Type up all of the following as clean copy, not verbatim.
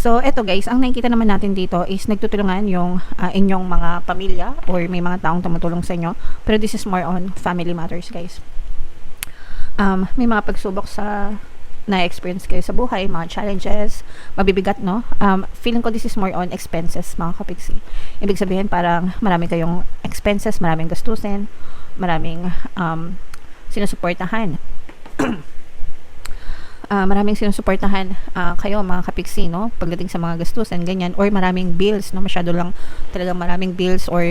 So, eto guys, ang nakikita naman natin dito is nagtutulungan yung inyong mga pamilya or may mga taong tumutulong sa inyo. Pero this is more on family matters, guys. May mga pagsubok sa na-experience kayo sa buhay, mga challenges, mabibigat, no? Feeling ko this is more on expenses, mga kapiksi. Ibig sabihin, parang marami kayong expenses, maraming gastusin, maraming sinusuportahan. Maraming sinusuportahan kayo mga kapiksi, no? Pagdating sa mga gastusin, ganyan, or maraming bills, no? Masyado lang talagang maraming bills or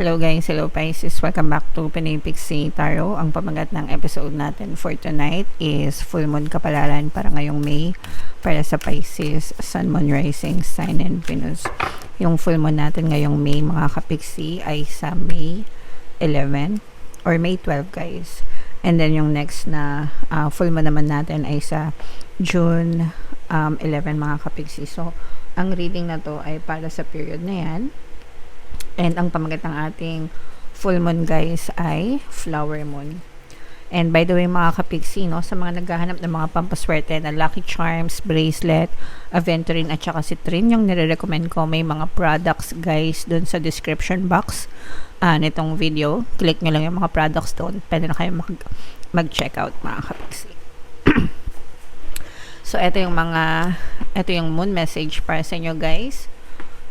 hello guys, hello Pisces, welcome back to Pinoy Pixie Tarot. Ang pamagat ng episode natin for tonight is Full Moon Kapalaran para ngayong May para sa Pisces, Sun, Moon, Rising, Sign, and Venus. Yung full moon natin ngayong May mga kapiksi ay sa May 11 or May 12 guys. And then yung next na full moon naman natin ay sa June 11 mga kapiksi. So, ang reading na to ay para sa period na yan. And ang pamagat ng ating full moon guys ay flower moon. And by the way mga kapiksi, no, sa mga naghahanap ng mga pampaswerte na lucky charms, bracelet, aventurine at saka citrine, yung nire-recommend ko, may mga products guys dun sa description box nitong video. Click nyo lang yung mga products doon. Pwede na kayo mag-check out mga kapiksi. So ito yung moon message para sa inyo guys.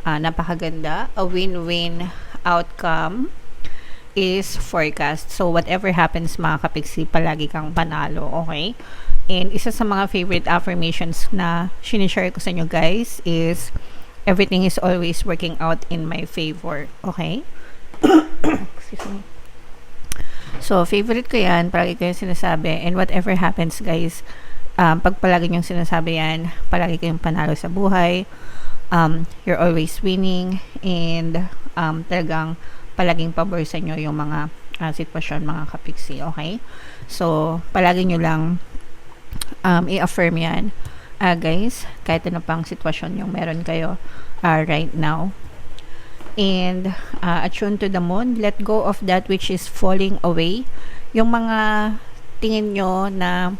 Napakaganda. A win-win outcome is forecast. So, whatever happens mga kapiksi, palagi kang panalo. Okay? And isa sa mga favorite affirmations na sinishare ko sa inyo guys is everything is always working out in my favor. Okay? Excuse me. So, favorite ko yan. Palagi ko yung sinasabi. And whatever happens guys, pag palagi yung sinasabi yan, palagi kayong panalo sa buhay. You're always winning and talagang palaging pabor sa inyo yung mga sitwasyon mga kapiksi, okay? So, palagi nyo lang i-affirm yan guys, kahit ano pang sitwasyon yung meron kayo right now. And attune to the moon, let go of that which is falling away. Yung mga tingin nyo na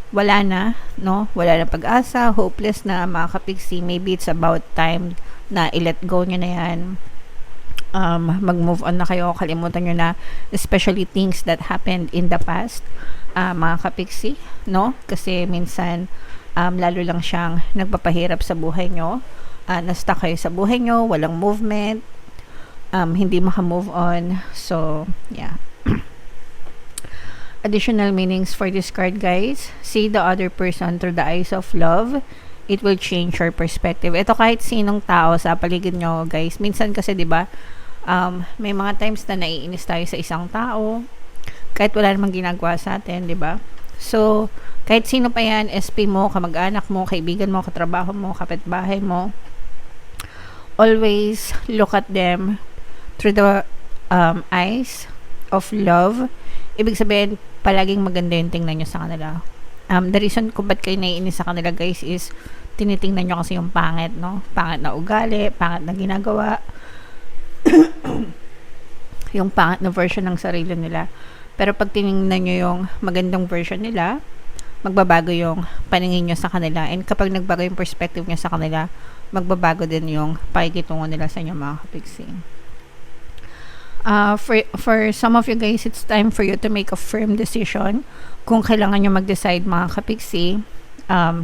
wala na, no? Wala na pag-asa, hopeless na mga kapiksi. Maybe it's about time na i-let go nyo na yan. Mag-move on na kayo. Kalimutan nyo na, especially things that happened in the past, mga kapiksi, no? Kasi minsan, lalo lang siyang nagpapahirap sa buhay nyo. Na-stuck kayo sa buhay nyo, walang movement, hindi maka-move on. So, yeah. Additional meanings for this card guys. See the other person through the eyes of love. It will change your perspective. Ito kahit sinong tao sa paligid nyo guys. Minsan kasi 'di ba, may mga times na naiinis tayo sa isang tao kahit wala namang ginagawa sa atin, 'di ba? So, kahit sino pa yan, SP mo, kamag-anak mo, kaibigan mo, katrabaho mo, kapitbahay mo, always look at them through the eyes of love. Ibig sabihin, palaging maganda yung tingnan nyo sa kanila. The reason kung ba't kayo naiinis sa kanila guys is tinitingnan nyo kasi yung pangit, no? Pangit na ugali, pangit na ginagawa, yung pangit na version ng sarili nila. Pero pag tinignan nyo yung magandang version nila, magbabago yung paningin nyo sa kanila. And kapag nagbago yung perspective nyo sa kanila, magbabago din yung pakikitungo nila sa inyo mga kapiksi. For some of you guys, it's time for you to make a firm decision. Kung kailangan nyo mag-decide mga kapiksi,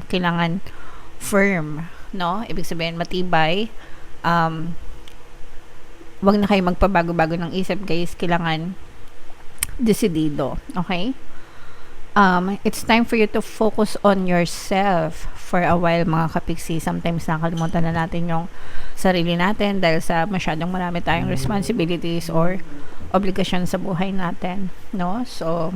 kailangan firm, no? Ibig sabihin matibay. Wag na kayo magpabago-bago ng isip guys. Kailangan desidido, okay? It's time for you to focus on yourself for a while mga kapiksi. Sometimes nakalimutan na natin yung sarili natin dahil sa masyadong marami tayong responsibilities or obligasyon sa buhay natin, no? So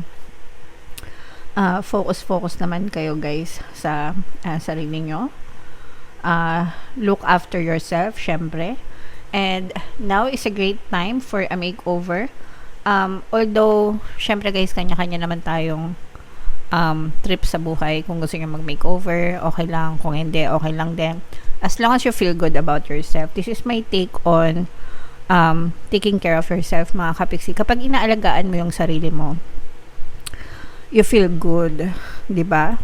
focus naman kayo guys sa sarili nyo. Look after yourself syempre. And now is a great time for a makeover. Although syempre guys, kanya-kanya naman tayong trip sa buhay. Kung gusto nyo mag-makeover, okay lang. Kung hindi, okay lang din. As long as you feel good about yourself. This is my take on taking care of yourself, mga kapiksi. Kapag inaalagaan mo yung sarili mo, you feel good, di ba?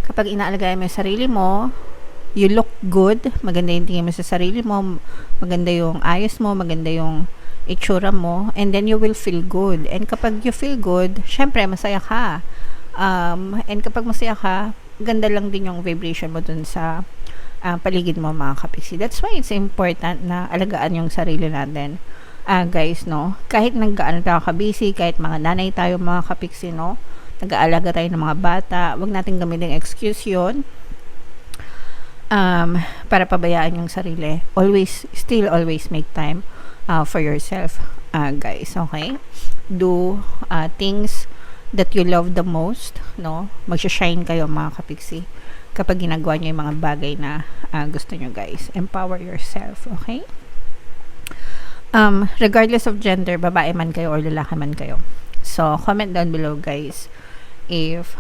Kapag inaalagaan mo yung sarili mo, you look good, maganda yung tingin mo sa sarili mo, maganda yung ayos mo, maganda yung itsura mo, and then you will feel good. And kapag you feel good, syempre masaya ka. And kapag masaya ka, ganda lang din yung vibration mo dun sa paligid mo, mga kapiksi. That's why it's important na alagaan yung sarili natin. Guys, no? Kahit naggaan tayo ka-busy, kahit mga nanay tayo, mga kapiksi, no? Nag-aalaga tayo ng mga bata, wag natin gamitin excuse yun para pabayaan yung sarili. Still always make time for yourself, guys, okay? Do things that you love the most, no? Magsha-shine kayo, mga kapiksi, kapag ginagawa nyo yung mga bagay na gusto nyo, guys. Empower yourself, okay? Regardless of gender, babae man kayo or lalaki man kayo. So, comment down below, guys, if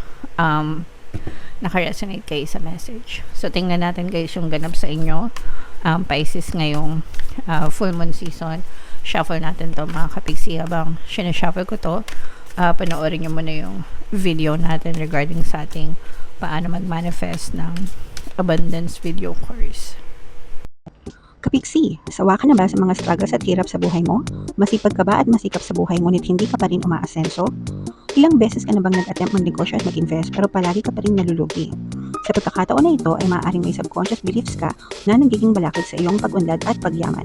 naka-resonate kayo sa message. So, tingnan natin, guys, yung ganap sa inyo. Pisces ngayong full moon season. Shuffle natin to, mga kapiksi. Habang sinashuffle ko to, panoorin nyo muna yung video natin regarding sa ating paano mag-manifest ng abundance video course. Kapiksi, sawa ka na ba sa mga struggles at hirap sa buhay mo? Masipag ka ba at masikap sa buhay ngunit hindi ka pa rin umaasenso? Ilang beses ka na bang nag-attempt magnegosyo at mag-invest pero palagi ka pa rin nalulugi? Sa pagkakataon na ito ay maaaring may subconscious beliefs ka na nagiging balakid sa iyong pag-unlad at pagyaman.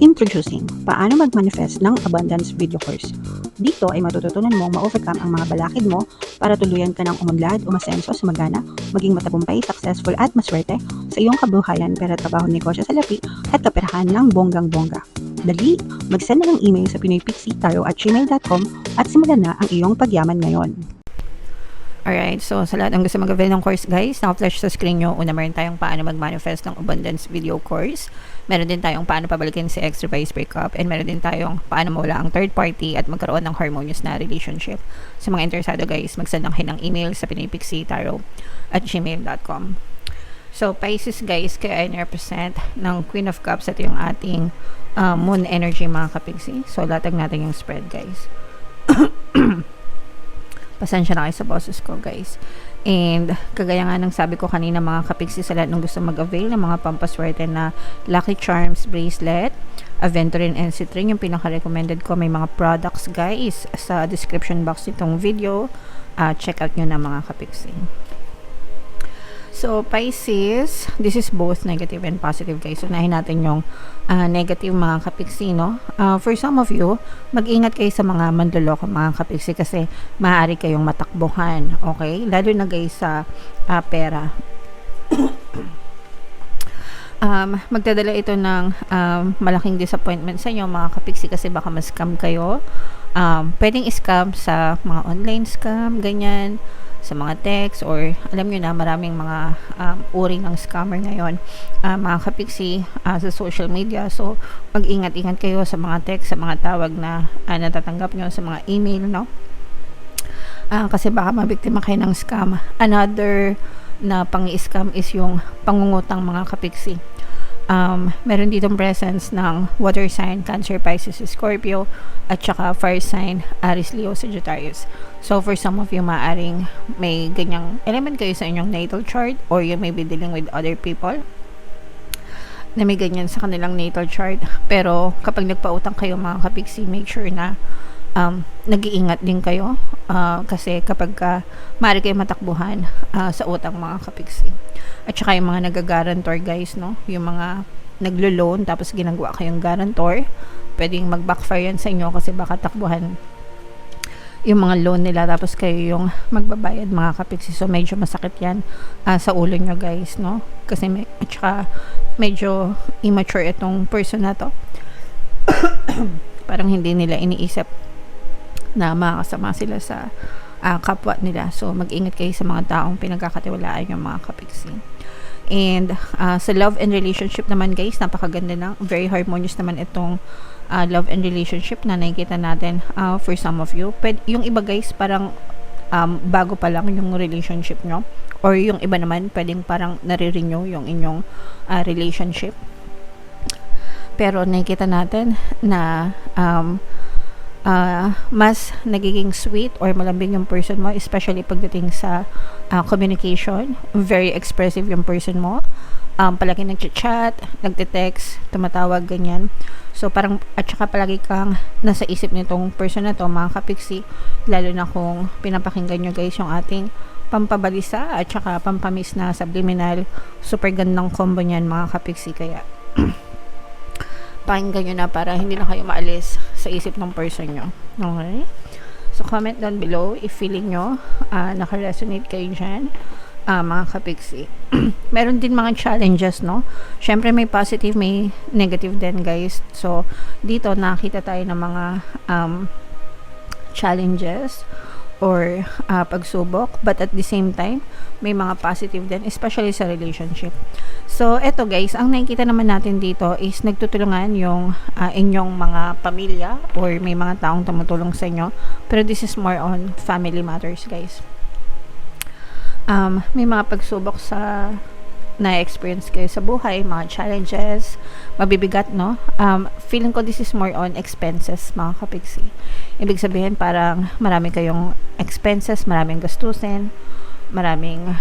Introducing, paano mag-manifest ng abundance video course. Dito ay matututunan mong ma-overcome ang mga balakid mo para tuluyan ka ng umunlad, umasenso, sumagana, maging matagumpay, successful at maswerte sa iyong kabuhayan, pera, trabaho, negosyo sa lapi at kaperahan ng bonggang-bongga. Dali, mag-send na ng email sa pinoypixie@gmail.com at simulan na ang iyong pagyaman ngayon. Alright, so sa lahat ng gusto mag-avail ng course, guys, naka-flash sa screen nyo. Una, meron tayong paano mag-manifest ng abundance video course. Meron din tayong paano pabalikin si ex revised breakup. And meron din tayong paano mawala ang third party at magkaroon ng harmonious na relationship. Sa mga interesado, guys, mag-send lang kayo ng email sa pinoypixie@gmail.com. So, Pisces, guys, kaya ay represent ng Queen of Cups. Ito yung ating moon energy, mga kapiksi. So, latag natin yung spread, guys. Pasensya na kayo sa boses ko, guys. And kagaya nga ng sabi ko kanina, mga kapiksi, sa lahat ng gusto mag-avail ng mga pampaswerte na Lucky Charms bracelet, Aventurine and Citrine, yung pinaka-recommended ko. May mga products, guys, sa description box nitong video. Check out nyo na, mga kapiksi. So, Pisces, this is both negative and positive, guys. Unahin natin yung negative, mga kapiksi, no? For some of you, mag-ingat kayo sa mga manloloko, mga kapiksi, kasi maaari kayong matakbuhan, okay? Lalo na, guys, sa pera. Magdadala ito ng malaking disappointment sa inyo, mga kapiksi, kasi baka ma-scam kayo. Pwedeng scam sa mga online scam, ganyan, sa mga text, or alam nyo na, maraming mga uri ng scammer ngayon, mga kapiksi, sa social media. So, mag-ingat-ingat kayo sa mga text, sa mga tawag na natatanggap nyo, sa mga email, no? Kasi baka mabiktima kayo ng scam. Another na pang-scam is yung pangungutang, mga kapiksi. Meron ditong presence ng water sign, Cancer, Pisces, Scorpio, at saka fire sign, Aries, Leo, Sagittarius. So, for some of you, maaring may ganyang element kayo sa inyong natal chart, or you may be dealing with other people na may ganyan sa kanilang natal chart. Pero, kapag nagpautang kayo, mga kapiksi, make sure na nag-iingat din kayo, kasi kapag maaari kayo matakbuhan sa utang, mga kapiksi. At saka yung mga nag-guarantor, guys, no? Yung mga naglo-loan tapos ginagawa kayong guarantor, pwedeng mag-backfire yan sa inyo, kasi baka takbuhan yung mga loan nila tapos kayo yung magbabayad, mga kapiksi. So, medyo masakit yan sa ulo nyo, guys, no? Kasi at saka medyo immature itong person na to. Parang hindi nila iniisip na makakasama sila sa kapwa nila. So, mag-ingat kayo sa mga taong pinagkakatiwalaan yung mga kapiksi. And sa love and relationship naman, guys, napakaganda na. Very harmonious naman itong love and relationship na nakikita natin for some of you. Yung iba, guys, parang bago pa lang yung relationship nyo. Or yung iba naman, pwedeng parang nare-renew yung inyong relationship. Pero nakikita natin na mas nagiging sweet or malambing yung person mo, especially pagdating sa communication. Very expressive yung person mo. Palagi nag-chat, nagte-text, tumatawag, ganyan. So, parang, at saka palagi kang nasa isip nitong person na to, mga kapiksi, lalo na kung pinapakinggan nyo guys yung ating pampabalisa at saka pampamis na subliminal. Super gandang combo niyan, mga kapiksi, kaya pakinggan nyo na para hindi na kayo maalis sa isip ng person nyo. Okay? So, comment down below if feeling nyo naka-resonate kayo dyan, mga kapiksi. Meron din mga challenges, no? Syempre may positive, may negative din, guys. So, dito nakita tayo ng mga challenges or pagsubok, but at the same time may mga positive din, especially sa relationship. So, eto guys, ang nakikita naman natin dito is nagtutulungan yung inyong mga pamilya or may mga taong tumutulong sa inyo, pero this is more on family matters, guys. May mga pagsubok sa na-experience kayo sa buhay, mga challenges, mabibigat, no? Feeling ko this is more on expenses, mga kapiksi. Ibig sabihin, parang marami kayong expenses, maraming gastusin, maraming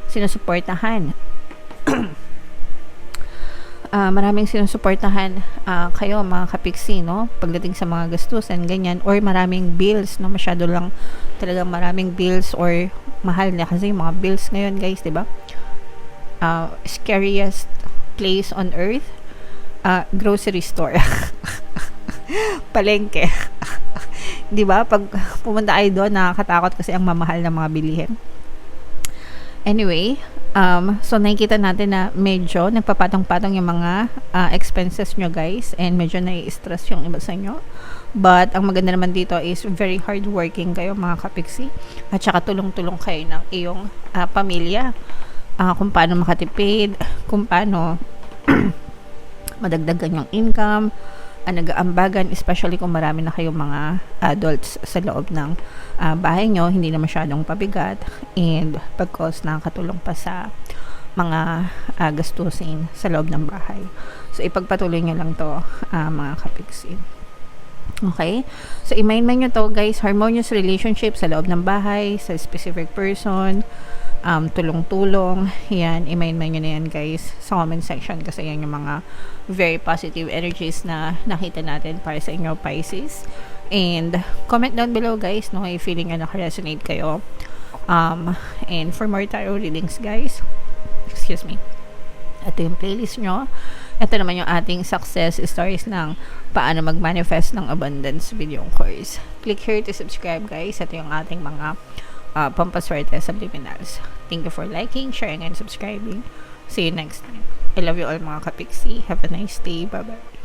sinusuportahan. Maraming sinusuportahan kayo, mga kapiksi, no? Pagdating sa mga gastusin, ganyan, or maraming bills, no? Masyado lang talagang maraming bills or mahal na kasi yung mga bills ngayon, guys, 'di ba? Scariest place on earth, grocery store. Palengke. 'Di ba? Pag pumunta kayo doon, nakakatakot kasi ang mamahal ng mga bilihin. Anyway, so nakikita natin na medyo nagpapatong-patong yung mga expenses nyo, guys, and medyo nai-stress yung iba sa inyo. But ang maganda naman dito is very hardworking kayo, mga kapiksi, at saka tulong-tulong kayo ng iyong pamilya, kung paano makatipid, kung paano madagdagan yung income, nag-aambagan, especially kung marami na kayong mga adults sa loob ng bahay nyo, hindi na masyadong pabigat, and pagkos nakakatulong pa sa mga gastusin sa loob ng bahay. So, ipagpatuloy nyo lang to, mga kapiksi. Okay? So, i-maintain nyo to, guys, harmonious relationship sa loob ng bahay, sa specific person, tulong-tulong, yan, i-maintain nyo na yan, guys, sa comment section, kasi yan yung mga very positive energies na nakita natin para sa inyo, Pisces. And comment down below, guys, no, if feeling na naka-resonate kayo. And for more tarot readings, guys, excuse me, ito yung playlist nyo. Ito naman yung ating success stories ng paano mag-manifest ng abundance video course. Click here to subscribe, guys. Ito yung ating mga pampaswerte subliminals. Thank you for liking, sharing, and subscribing. See you next time. I love you all, mga kapiksi. Have a nice day. Bye-bye.